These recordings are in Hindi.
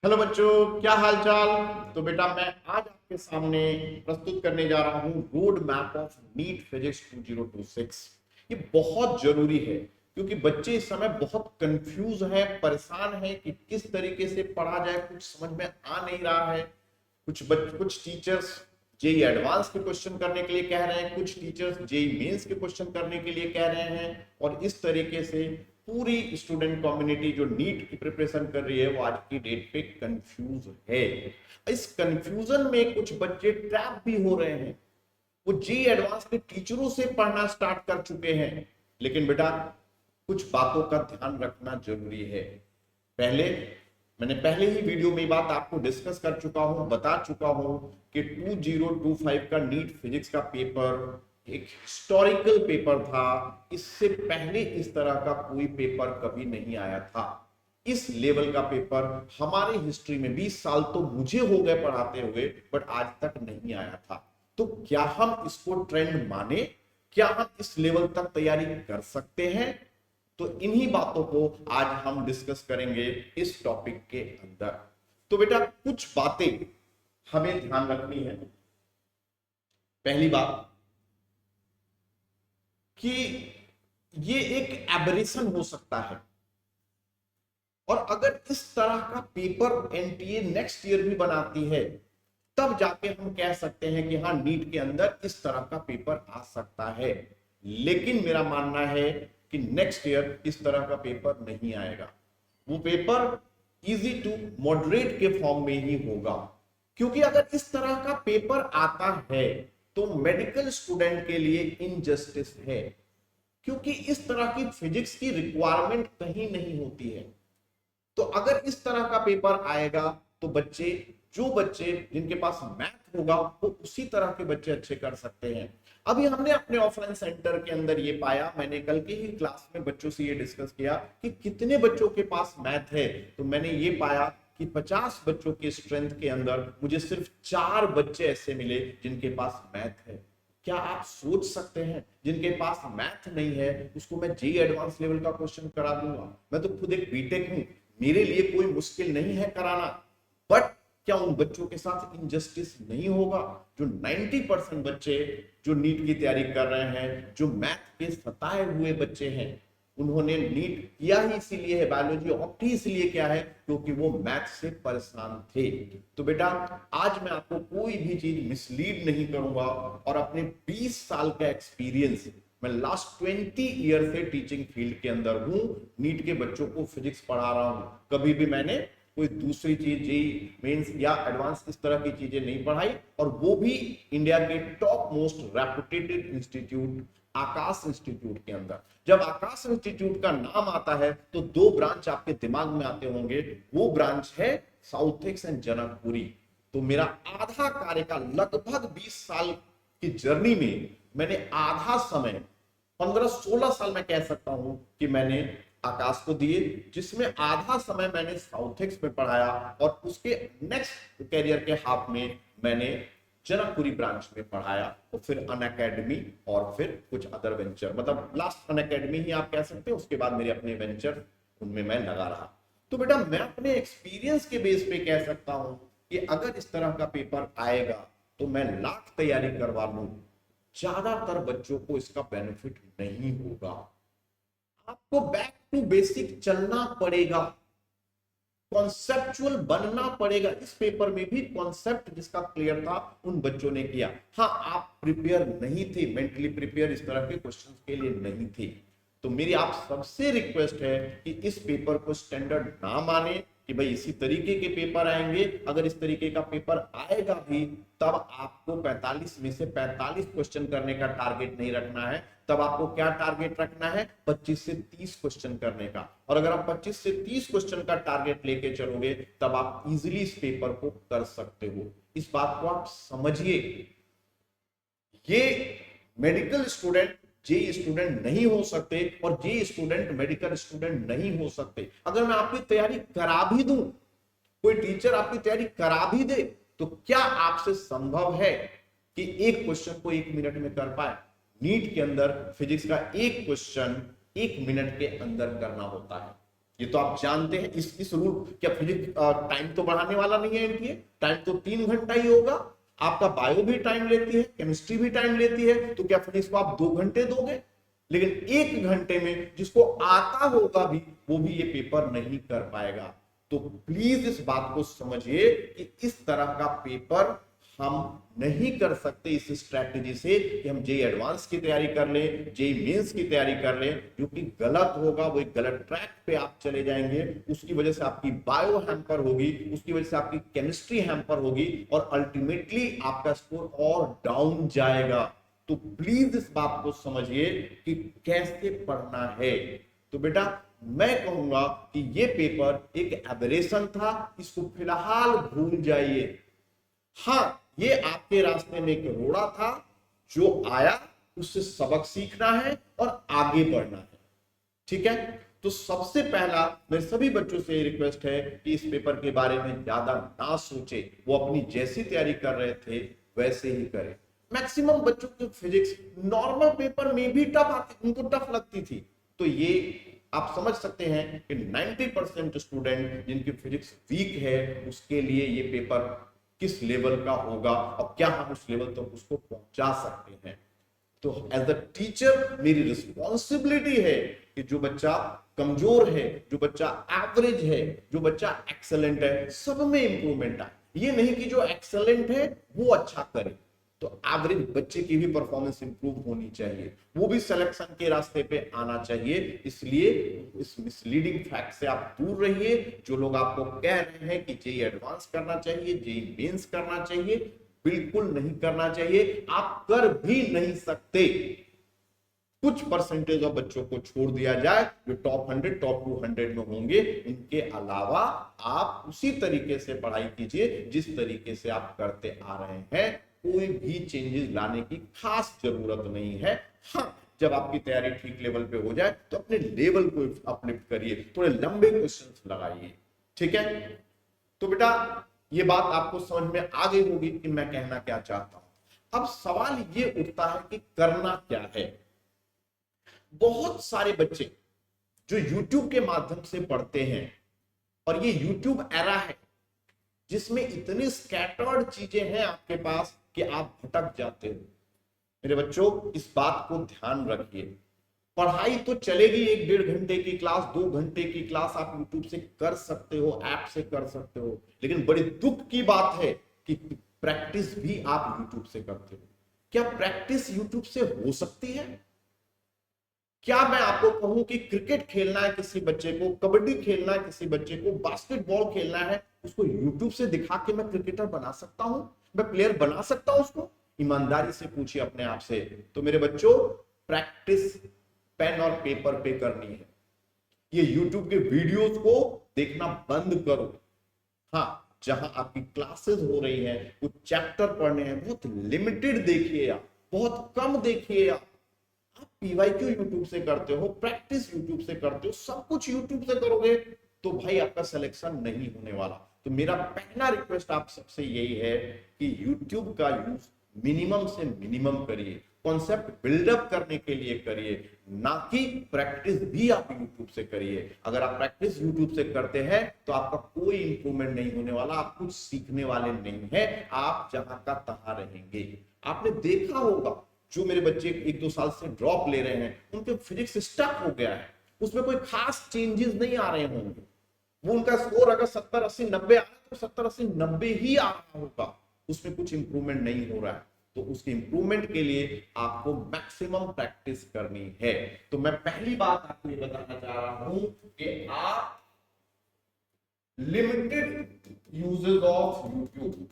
हेलो बच्चों, क्या हाल चाल। तो बेटा मैं आज आपके सामने प्रस्तुत करने जा रहा हूं road map of NEET physics 2026। ये बहुत जरूरी है क्योंकि बच्चे इस समय बहुत कंफ्यूज हैं, परेशान हैं कि किस तरीके से पढ़ा जाए, कुछ समझ में आ नहीं रहा है। कुछ टीचर्स जेई एडवांस के क्वेश्चन करने के लिए कह रहे हैं, कुछ टीचर्स जेई मेंस के क्वेश्चन करने के लिए कह रहे हैं, और इस तरीके से पूरी स्टूडेंट कम्युनिटी जो नीट की प्रिपरेशन कर रही है वो आज की डेट पे कंफ्यूज है। इस कंफ्यूजन में कुछ बच्चे ट्रैप भी हो रहे हैं। वो जेई एडवांस के टीचरों से पढ़ना स्टार्ट कर चुके हैं। लेकिन बेटा कुछ बातों का ध्यान रखना जरूरी है। पहले मैंने पहले ही वीडियो में बात आपको डिस्कस कर चुका हूं, बता चुका हूं कि 2025 का नीट फिजिक्स का पेपर एक हिस्टोरिकल पेपर था। इससे पहले इस तरह का कोई पेपर कभी नहीं आया था। इस लेवल का पेपर हमारे हिस्ट्री में 20 साल तो मुझे हो गए पढ़ाते हुए, बट आज तक नहीं आया था। तो क्या हम इसको ट्रेंड माने? क्या हम इस लेवल तक तैयारी कर सकते हैं? तो इन्हीं बातों को आज हम डिस्कस करेंगे इस टॉपिक के अंदर। तो बेटा कुछ बातें हमें ध्यान रखनी है। पहली बात कि ये एक एबरेशन हो सकता है, और अगर इस तरह का पेपर एनटीए नेक्स्ट ईयर भी बनाती है तब जाके हम कह सकते हैं कि हाँ, नीट के अंदर इस तरह का पेपर आ सकता है। लेकिन मेरा मानना है कि नेक्स्ट ईयर इस तरह का पेपर नहीं आएगा। वो पेपर इजी टू मॉडरेट के फॉर्म में ही होगा, क्योंकि अगर इस तरह का पेपर आता है तो मेडिकल स्टूडेंट के लिए इनजस्टिस है, क्योंकि इस तरह की फिजिक्स की रिक्वायरमेंट कहीं नहीं होती है। तो अगर इस तरह का पेपर आएगा तो जो बच्चे जिनके पास मैथ होगा वो उसी तरह के बच्चे अच्छे कर सकते हैं। अभी हमने अपने ऑफलाइन सेंटर के अंदर ये पाया, मैंने कल की ही क्लास में बच्चों से ये डिस्कस किया कि कितने बच्चों के पास मैथ है। तो मैंने ये पाया कि 50 बच्चों की स्ट्रेंथ के अंदर मुझे सिर्फ 4 बच्चे ऐसे मिले जिनके पास मैथ है। क्या आप सोच सकते हैं, जिनके पास मैथ नहीं है उसको मैं जेई एडवांस लेवल का क्वेश्चन करा दूंगा? मैं तो खुद एक बीटेक हूं, मेरे लिए कोई मुश्किल नहीं है कराना। बट क्या उन बच्चों के साथ इनजस्टिस नहीं होगा? जो 90% बच्चे जो नीट की तैयारी कर रहे हैं, जो मैथ के सताए हुए बच्चे हैं, उन्होंने नीट किया ही इसीलिए है, बायोलॉजी ऑप्ट ही इसलिए क्या है क्योंकि वो मैथ से परेशान थे। तो बेटा आज मैं आपको कोई भी चीज मिसलीड नहीं करूंगा, और अपने 20 साल का एक्सपीरियंस, मैं लास्ट 20 ईयर से टीचिंग फील्ड के अंदर हूं, नीट के बच्चों को फिजिक्स पढ़ा रहा हूं। कभी भी मैंने कोई दूसरी चीज जेई मेंस या एडवांस इस तरह की चीजें नहीं पढ़ाई, और वो भी इंडिया के टॉप मोस्ट रेपुटेटेड इंस्टीट्यूट आकाश इंस्टीट्यूट के अंदर। जब आकाश इंस्टीट्यूट का नाम आता है तो 2 ब्रांच आपके दिमाग में आते होंगे। वो ब्रांच है साउथेक्स एंड जनकपुरी। तो मेरा आधा कार्यकाल, लगभग 20 साल की जर्नी में मैंने आधा समय, 15-16 साल मैं कह सकता हूं कि मैंने आकाश को दिए, जिसमें आधा समय मैंने साउथेक्स में पढ़ाया, और उसके नेक्स्ट कैरियर के हाफ में मैंने जनकपुरी ब्रांच में पढ़ाया, तो फिर अन अकेडमी और फिर कुछ अदर वेंचर, मतलब लास्ट अन अकेडमी ही आप कह सकते हैं। उसके बाद मेरे अपने वेंचर, उनमें मैं लगा रहा। तो बेटा मैं अपने एक्सपीरियंस के बेस पे कह सकता हूं कि अगर इस तरह का पेपर आएगा तो मैं लाख तैयारी करवा लूं, ज्यादातर बच्चों को इसका बेनिफिट नहीं होगा। आपको बैक टू बेसिक चलना पड़ेगा, कॉन्सेप्चुअल बनना पड़ेगा। इस पेपर में भी कॉन्सेप्ट जिसका क्लियर था उन बच्चों ने किया। हाँ, आप प्रिपेयर नहीं थे, मेंटली प्रिपेयर इस तरह के क्वेश्चंस के लिए नहीं थे। तो मेरी आप सबसे रिक्वेस्ट है कि इस पेपर को स्टैंडर्ड ना माने कि भाई इसी तरीके के पेपर आएंगे। अगर इस तरीके का पेपर आएगा भी तब आपको 45 में से 45 क्वेश्चन करने का टारगेट नहीं रखना है। तब आपको क्या टारगेट रखना है? 25 से 30 क्वेश्चन करने का। और अगर आप 25 से 30 क्वेश्चन का टारगेट लेके चलोगे तब आप इजीली इस पेपर को कर सकते हो। इस बात को आप समझिए। ये मेडिकल स्टूडेंट जेई स्टूडेंट नहीं हो सकते, और जेई स्टूडेंट मेडिकल स्टूडेंट नहीं हो सकते। अगर मैं आपकी तैयारी करा भी दूं, कोई टीचर आपकी तैयारी करा भी दे, तो क्या आपसे संभव है कि एक क्वेश्चन को 1 मिनट में कर पाए? नीट के अंदर फिजिक्स का एक क्वेश्चन 1 मिनट के अंदर करना होता है। ये तो आप जानते हैं। इस रूल क्या फिजिक्स टाइम तो बढ़ाने वाला नहीं है एनटीए, टाइम तो 3 घंटा ही होगा। आपका बायो भी टाइम लेती है, केमिस्ट्री भी टाइम लेती है, तो क्या फिजिक्स को आप 2 घंटे दोगे? लेकिन 1 घंटे में जिसको आता होगा भी वो भी ये पेपर नहीं कर पाएगा। तो प्लीज इस बात को समझिए कि इस तरह का पेपर हम नहीं कर सकते इस स्ट्रैटेजी से कि हम जेई एडवांस की तैयारी कर लें, जेई मेंस की तैयारी कर लें, जो कि गलत होगा। वो एक गलत ट्रैक पे आप चले जाएंगे, उसकी वजह से आपकी बायो हैम्पर होगी, उसकी वजह से आपकी केमिस्ट्री हैम्पर होगी और अल्टीमेटली आपका स्कोर और डाउन जाएगा। तो प्लीज इस बात को समझिए कि कैसे पढ़ना है। तो बेटा मैं कहूंगा कि ये पेपर एक एबरेशन था, इसको फिलहाल भूल जाइए। हाँ, ये आपके रास्ते में एक रोड़ा था, जो आया उससे सबक सीखना है और आगे बढ़ना है। ठीक है, तो सबसे पहला मेरे सभी बच्चों से रिक्वेस्ट है कि इस पेपर के बारे में ज्यादा ना सोचे, वो अपनी जैसी तैयारी कर रहे थे वैसे ही करें। मैक्सिमम बच्चों की फिजिक्स नॉर्मल पेपर में भी टफ आती, उनको टफ लगती थी। तो ये आप समझ सकते हैं कि 90% स्टूडेंट जिनकी फिजिक्स वीक है उसके लिए ये पेपर किस लेवल का होगा और क्या हम उस लेवल तक उसको पहुंचा सकते हैं। तो एज अ टीचर मेरी रिस्पॉन्सिबिलिटी है कि जो बच्चा कमजोर है, जो बच्चा एवरेज है, जो बच्चा एक्सेलेंट है, सब में इंप्रूवमेंट आए। ये नहीं कि जो एक्सेलेंट है वो अच्छा करे। तो एवरेज बच्चे की भी परफॉर्मेंस इंप्रूव होनी चाहिए, वो भी सिलेक्शन के रास्ते पे आना चाहिए। इसलिए इस मिसलीडिंग फैक्ट से आप दूर रहिए। जो लोग आपको कह रहे हैं कि जेई एडवांस करना चाहिए, जेई मेंस करना चाहिए, बिल्कुल नहीं करना चाहिए। आप कर भी नहीं सकते। कुछ परसेंटेज ऑफ बच्चों को छोड़ दिया जाए जो टॉप 100 टॉप 200 में होंगे, इनके अलावा आप उसी तरीके से पढ़ाई कीजिए जिस तरीके से आप करते आ रहे हैं। कोई भी चेंजेस लाने की खास जरूरत नहीं है। हाँ, जब आपकी तैयारी ठीक लेवल पे हो जाए तो अपने लेवल को अपलिफ्ट करिए, थोड़े लंबे क्वेश्चंस लगाइए। ठीक है, तो बेटा ये बात आपको समझ में आ गई होगी कि मैं कहना क्या चाहता हूं। अब सवाल ये उठता है कि करना क्या है। बहुत सारे बच्चे जो YouTube के माध्यम से पढ़ते हैं, और ये YouTube एरा है जिसमें इतनी स्कैटर्ड चीजें हैं आपके पास कि आप भटक जाते हो। मेरे बच्चों, इस बात को ध्यान रखिए। पढ़ाई तो चलेगी, 1-1.5 घंटे की क्लास, 2 घंटे की क्लास आप YouTube से कर सकते हो, ऐप से कर सकते हो, लेकिन बड़ी दुख की बात है कि प्रैक्टिस भी आप YouTube से करते हो। क्या प्रैक्टिस YouTube से हो सकती है? क्या मैं आपको कहूं कि क्रिकेट खेलना है किसी बच्चे को, कबड्डी खेलना है किसी बच्चे को, बास्केटबॉल खेलना है, उसको YouTube से दिखा के मैं क्रिकेटर बना सकता हूं, मैं प्लेयर बना सकता हूं उसको? ईमानदारी से पूछिए अपने आप से। तो मेरे बच्चों, प्रैक्टिस पेन और पेपर पे करनी है। ये YouTube के वीडियोस को देखना बंद करो। हाँ, जहां आपकी क्लासेस हो रही हैं, कुछ चैप्टर पढ़ने हैं, बहुत लिमिटेड देखिए आप, बहुत कम देखिए आप। पीवाईक्यू यूट्यूब से करते हो, प्रैक्टिस यूट्यूब से करते हो, सब कुछ यूट्यूब से करोगे तो भाई आपका सिलेक्शन नहीं होने वाला। तो मेरा पहला रिक्वेस्ट आप सबसे यही है कि यूट्यूब का यूज मिनिमम से मिनिमम करिए, कॉन्सेप्ट बिल्डअप करने के लिए करिए, ना कि प्रैक्टिस भी आप यूट्यूब से करिए। अगर आप प्रैक्टिस यूट्यूब से करते हैं तो आपका कोई इंप्रूवमेंट नहीं होने वाला, आप कुछ सीखने वाले नहीं है, आप जहां का तहां रहेंगे। आपने देखा होगा जो मेरे बच्चे 1-2 साल से ड्रॉप ले रहे हैं, उनके फिजिक्स स्टक हो गया है, उसमें कोई खास चेंजेस नहीं आ रहे होंगे। वो उनका स्कोर अगर 70, 80, 90 आ रहा है तो 70, 80, 90 ही आ रहा होगा, उसमें कुछ इंप्रूवमेंट नहीं हो रहा है। तो उसके इंप्रूवमेंट के लिए आपको मैक्सिमम प्रैक्टिस करनी है। तो मैं पहली बात आपको ये बताना चाह रहा हूं कि आप limited uses of YouTube,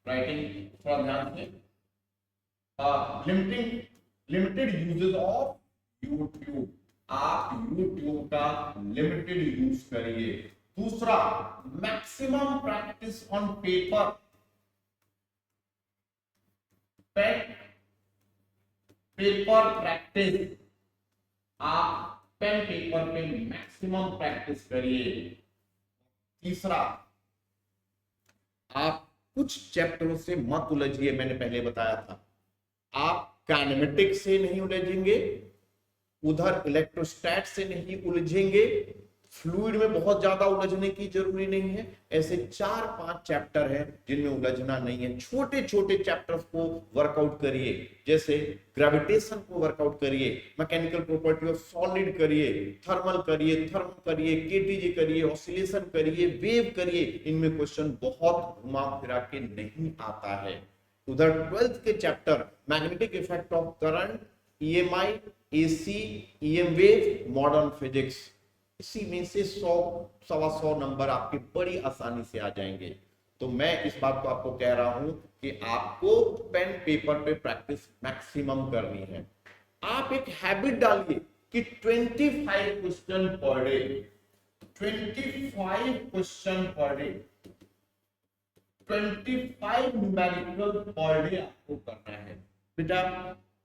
writing थोड़ा ध्यान से, लिमिटेड यूजेस ऑफ यूट्यूब, आप यूट्यूब का लिमिटेड यूज करिए। दूसरा, maximum practice on paper, paper practice, आप पेन पेपर पे मैक्सिमम प्रैक्टिस करिए। तीसरा, आप कुछ चैप्टरों से मत उलझिए, मैंने पहले बताया था। आप काइनेमेटिक्स से नहीं उलझेंगे, उधर इलेक्ट्रोस्टैट से नहीं उलझेंगे, फ्लूइड में बहुत ज्यादा उलझने की जरूरी नहीं है। ऐसे 4-5 चैप्टर हैं जिनमें उलझना नहीं है। छोटे छोटे चैप्टर्स को वर्कआउट करिए, जैसे ग्रेविटेशन को वर्कआउट करिए, मैकेनिकल प्रॉपर्टी ऑफ सॉलिड करिए, थर्मल करिए, केटीजी करिए, ऑसिलेशन करिए, वेव करिए। इनमें क्वेश्चन बहुत घुमा फिरा के नहीं आता है। उधर 12th के chapter magnetic effect of current, EMI, AC, EM wave, modern physics, इसी में से 100-125 नंबर आपके बड़ी आसानी से आ जाएंगे। तो मैं इस बात को आपको कह रहा हूं कि आपको पेन पेपर पे प्रैक्टिस मैक्सिमम करनी है। आप एक हैबिट डालिए कि 25 question per day, 25 question per day, 25 numerical per day आपको करना है। बेटा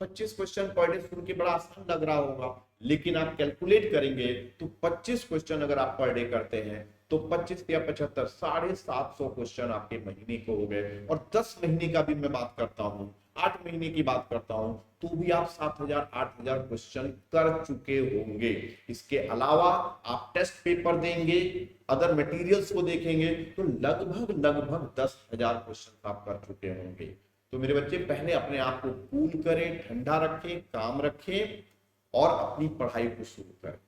25 क्वेश्चन पर डे सुन के बड़ा आसान लग रहा होगा, लेकिन आप कैलकुलेट करेंगे तो 25 क्वेश्चन अगर आप पर डे करते हैं तो 25 या 75, 750 क्वेश्चन आपके महीने को हो गए। और 10 महीने का भी मैं बात करता हूं, 8 महीने की बात करता हूं, तो भी आप 7,000-8,000 क्वेश्चन कर चुके होंगे। इसके अलावा आप टेस्ट पेपर देंगे, अदर मटेरियल्स को देखेंगे तो लगभग 10,000 क्वेश्चन आप कर चुके होंगे। तो मेरे बच्चे पहले अपने आप को कूल करें, ठंडा रखें, काम रखें और अपनी पढ़ाई को शुरू करें।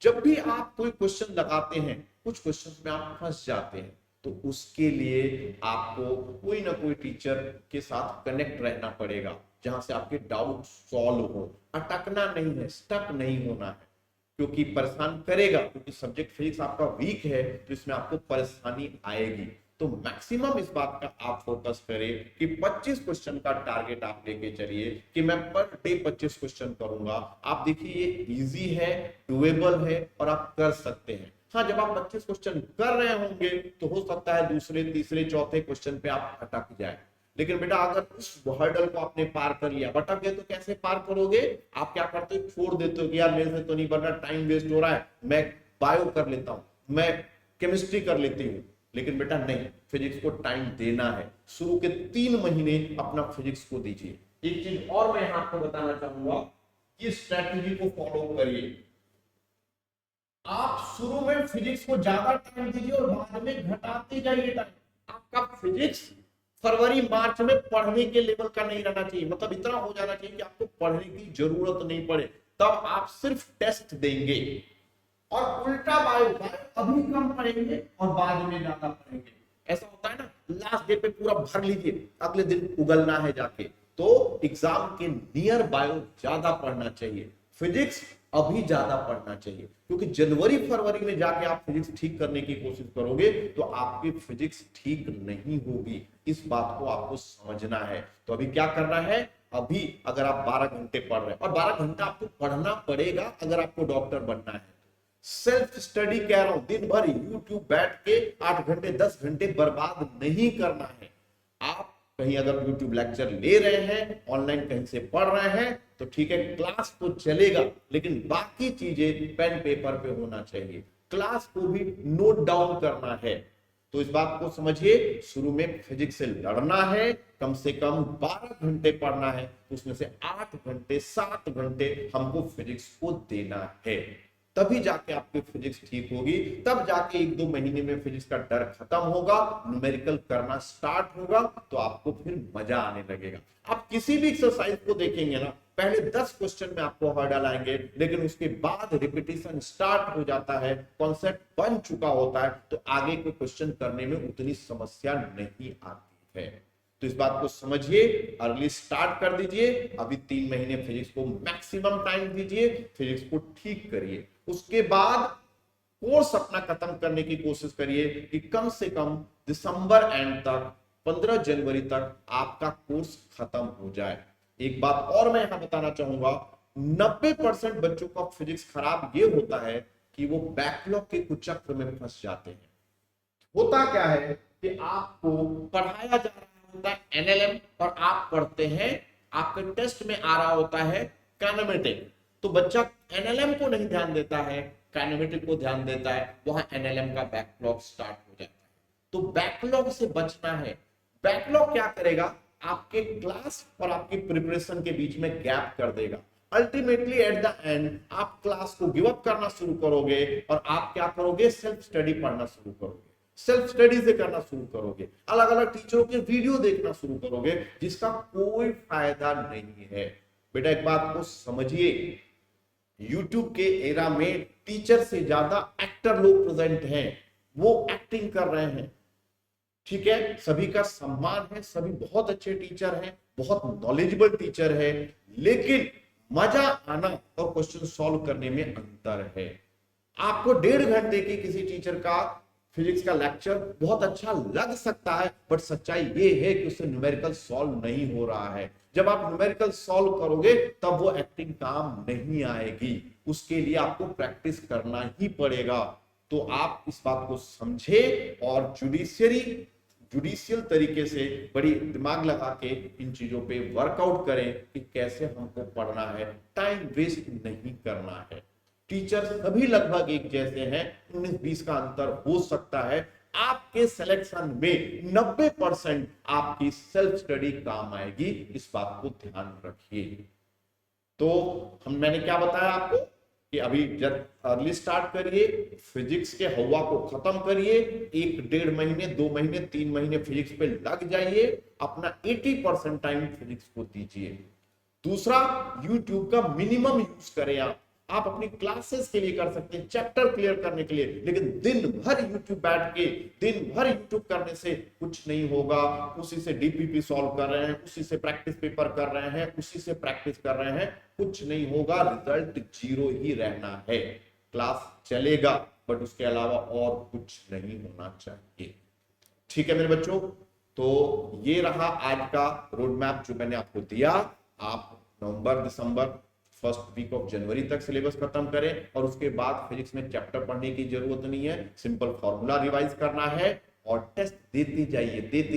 जब भी आप कोई क्वेश्चन लगाते हैं, कुछ क्वेश्चन में आप फंस जाते हैं, तो उसके लिए आपको कोई ना कोई टीचर के साथ कनेक्ट रहना पड़ेगा, जहां से आपके डाउट सॉल्व हो। अटकना नहीं है, स्टक नहीं होना है, क्योंकि परेशान करेगा, क्योंकि सब्जेक्ट फिजिक्स आपका वीक है तो इसमें आपको परेशानी आएगी। तो मैक्सिमम इस बात का आप फोकस करें कि 25 क्वेश्चन का टारगेट आप लेके चलिए कि मैं पर डे 25 क्वेश्चन करूंगा। आप देखिए ये इजी है, डुएबल है और आप कर सकते हैं। हाँ, जब आप 25 क्वेश्चन कर रहे होंगे तो हो सकता है दूसरे, तीसरे, चौथे क्वेश्चन पे आप अटक जाए, लेकिन बेटा अगर उस हर्डल को आपने पार कर लिया, अटक गए तो कैसे पार करोगे? आप क्या करते हो, छोड़ देते हो कि यार मेरे से तो नहीं बन रहा, टाइम वेस्ट हो रहा है, मैं बायो कर लेता हूं, मैं केमिस्ट्री कर लेती हूँ। लेकिन बेटा नहीं, फिजिक्स को टाइम देना है। शुरू के 3 महीने अपना फिजिक्स को दीजिए। एक चीज और मैं यहां आपको बताना चाहूंगा कि स्ट्रैटेजी को फॉलो करिए। आप शुरू में फिजिक्स को ज्यादा टाइम दीजिए और बाद में घटाते जाइए टाइम। आपका फिजिक्स फरवरी मार्च में पढ़ने के लेवल का नहीं रहना चाहिए, मतलब इतना हो जाना चाहिए कि आपको पढ़ने की जरूरत नहीं पड़े, तब आप सिर्फ टेस्ट देंगे। और उल्टा बायो अभी कम पढ़ेंगे और बाद में ज्यादा पढ़ेंगे। ऐसा होता है ना, लास्ट डे पे पूरा भर लीजिए, अगले दिन उगलना है जाके। तो एग्जाम के नियर बायो ज्यादा पढ़ना चाहिए, फिजिक्स अभी ज्यादा पढ़ना चाहिए, क्योंकि जनवरी फरवरी में जाके आप फिजिक्स ठीक करने की कोशिश करोगे तो आपकी फिजिक्स ठीक नहीं होगी। इस बात को आपको समझना है। तो अभी क्या करना है, अभी अगर आप 12 घंटे पढ़ रहे हैं, और 12 घंटा आपको पढ़ना पड़ेगा अगर आपको डॉक्टर बनना है। सेल्फ स्टडी कह रहा हूं, दिन भर यूट्यूब बैठ के 8 घंटे 10 घंटे बर्बाद नहीं करना है। आप कहीं अगर यूट्यूब लेक्चर ले रहे हैं, ऑनलाइन कहीं से पढ़ रहे हैं तो ठीक है, क्लास तो चलेगा, लेकिन बाकी चीजें पेन पेपर पे होना चाहिए। क्लास को भी नोट डाउन करना है। तो इस बात को समझिए, शुरू में फिजिक्स से लड़ना है, कम से कम 12 घंटे पढ़ना है, उसमें से 8 घंटे 7 घंटे हमको फिजिक्स को देना है। तभी जाके आपकी फिजिक्स ठीक होगी, तब जाके 1-2 महीने में फिजिक्स का डर खत्म होगा, न्यूमेरिकल करना स्टार्ट होगा, तो आपको फिर मजा आने लगेगा। आप किसी भी एक्सरसाइज को देखेंगे ना, पहले 10 क्वेश्चन में आपको हर्डल आएंगे, लेकिन उसके बाद रिपीटिशन स्टार्ट हो जाता है, कॉन्सेप्ट बन चुका होता है, तो आगे को क्वेश्चन करने में उतनी समस्या नहीं आती है। तो इस बात को समझिए, अर्ली स्टार्ट कर दीजिए। अभी 3 महीने फिजिक्स को मैक्सिमम टाइम दीजिए, फिजिक्स को ठीक करिए। उसके बाद कोर्स अपना खत्म करने की कोशिश करिए कि कम से कम दिसंबर एंड तक, 15 जनवरी तक आपका कोर्स खत्म हो जाए। एक बात और मैं यहां बताना चाहूंगा, 90% बच्चों का फिजिक्स खराब ये होता है कि वो बैकलॉग के कुछ चक्र में फंस जाते हैं। होता क्या है कि आपको पढ़ाया जा रहा होता है एनएलएम और आप पढ़ते हैं, आपके टेस्ट में आ रहा होता है काइनेमेटिक, तो बच्चा एनएलएम को नहीं ध्यान देता है, काइनेमेटिक को ध्यान देता है, वहां एनएलएम का बैकलॉग स्टार्ट हो जाता है। तो बैकलॉग से बचना है। बैकलॉग क्या करेगा, आपके क्लास और आपकी प्रिपरेशन के बीच में गैप कर देगा, अल्टीमेटली एट द एंड आप क्लास को गिव अप करना शुरू करोगे और आप क्या करोगे, सेल्फ स्टडी पढ़ना शुरू करोगे, सेल्फ स्टडी से करना शुरू करोगे, अलग अलग टीचरों के वीडियो देखना शुरू करोगे, जिसका कोई फायदा नहीं है। बेटा एक बात को समझिए, YouTube के एरा में टीचर से ज्यादा एक्टर लोग प्रेजेंट हैं, वो एक्टिंग कर रहे हैं। ठीक है, सभी का सम्मान है, सभी बहुत अच्छे टीचर हैं, बहुत नॉलेजेबल टीचर है, लेकिन मजा आना और क्वेश्चन सॉल्व करने में अंतर है। आपको 1.5 घंटे की किसी टीचर का फिजिक्स का लेक्चर बहुत अच्छा लग सकता है, बट सच्चाई ये है कि उससे न्यूमेरिकल सॉल्व नहीं हो रहा है। जब आप न्यूमेरिकल सॉल्व करोगे तब वो एक्टिंग काम नहीं आएगी, उसके लिए आपको प्रैक्टिस करना ही पड़ेगा। तो आप इस बात को समझे और जुडिशियल तरीके से बड़ी दिमाग लगा के इन चीजों पे वर्कआउट करें कि कैसे हमको पढ़ना है, टाइम वेस्ट नहीं करना है। टीचर सभी लगभग एक जैसे हैं, 19-20 का अंतर हो सकता है। आपके सिलेक्शन में 90% आपकी सेल्फ स्टडी काम आएगी, इस बात को ध्यान रखिए। तो मैंने क्या बताया आपको कि अभी जब अर्ली स्टार्ट करिए, फिजिक्स के हवा को खत्म करिए, 1-1.5 महीने 2 महीने 3 महीने फिजिक्स पे लग जाइए, अपना 80% टाइम फिजिक्स को दीजिए। दूसरा, YouTube का मिनिमम यूज करें। आप अपनी क्लासेस के लिए कर सकते हैं, चैप्टर क्लियर करने के लिए, लेकिन दिन भर YouTube बैठ के दिन भर YouTube करने से कुछ नहीं होगा। उसी से DPP सॉल्व कर रहे हैं, उसी से प्रैक्टिस पेपर कर रहे हैं, उसी से प्रैक्टिस कर रहे हैं, कुछ नहीं होगा, रिजल्ट 0 ही रहना है। क्लास चलेगा बट उसके अलावा और कुछ नहीं होना चाहिए। ठीक है मेरे बच्चों, तो ये रहा आज का रोड मैप जो मैंने आपको दिया। आप नवंबर दिसंबर फर्स्ट वीक ऑफ जनवरी तक सिलेबस खत्म करें और उसके बाद फिजिक्स में चैप्टर पढ़ने की जरूरत नहीं है, सिंपल फॉर्मूला रिवाइज करना है और टेस्ट देते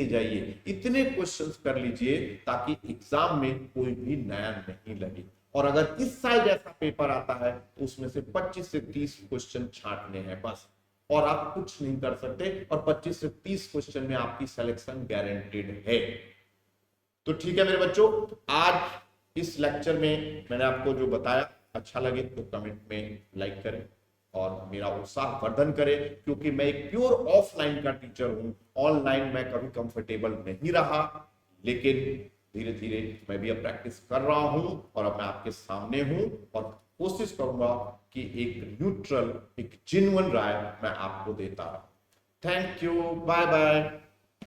जाइए, इतने क्वेश्चंस कर लीजिए ताकि एग्जाम में कोई भी नया नहीं लगे। और अगर इस साल जैसा पेपर आता है तो उसमें से 25 से 30 क्वेश्चन छांटने हैं बस, और आप कुछ नहीं कर सकते, और 25 से 30 क्वेश्चन में आपकी सिलेक्शन गारंटेड है। तो ठीक है मेरे बच्चों, आज इस लेक्चर में मैंने आपको जो बताया अच्छा लगे तो कमेंट में लाइक करें और मेरा उत्साह वर्धन करें, क्योंकि मैं एक प्योर ऑफलाइन का टीचर हूं, ऑनलाइन मैं कभी कंफर्टेबल नहीं रहा, लेकिन धीरे धीरे मैं भी अब प्रैक्टिस कर रहा हूं और अब मैं आपके सामने हूं और कोशिश करूंगा कि एक न्यूट्रल, एक जेन्युइन राय मैं आपको देता रहा। Thank you, bye bye.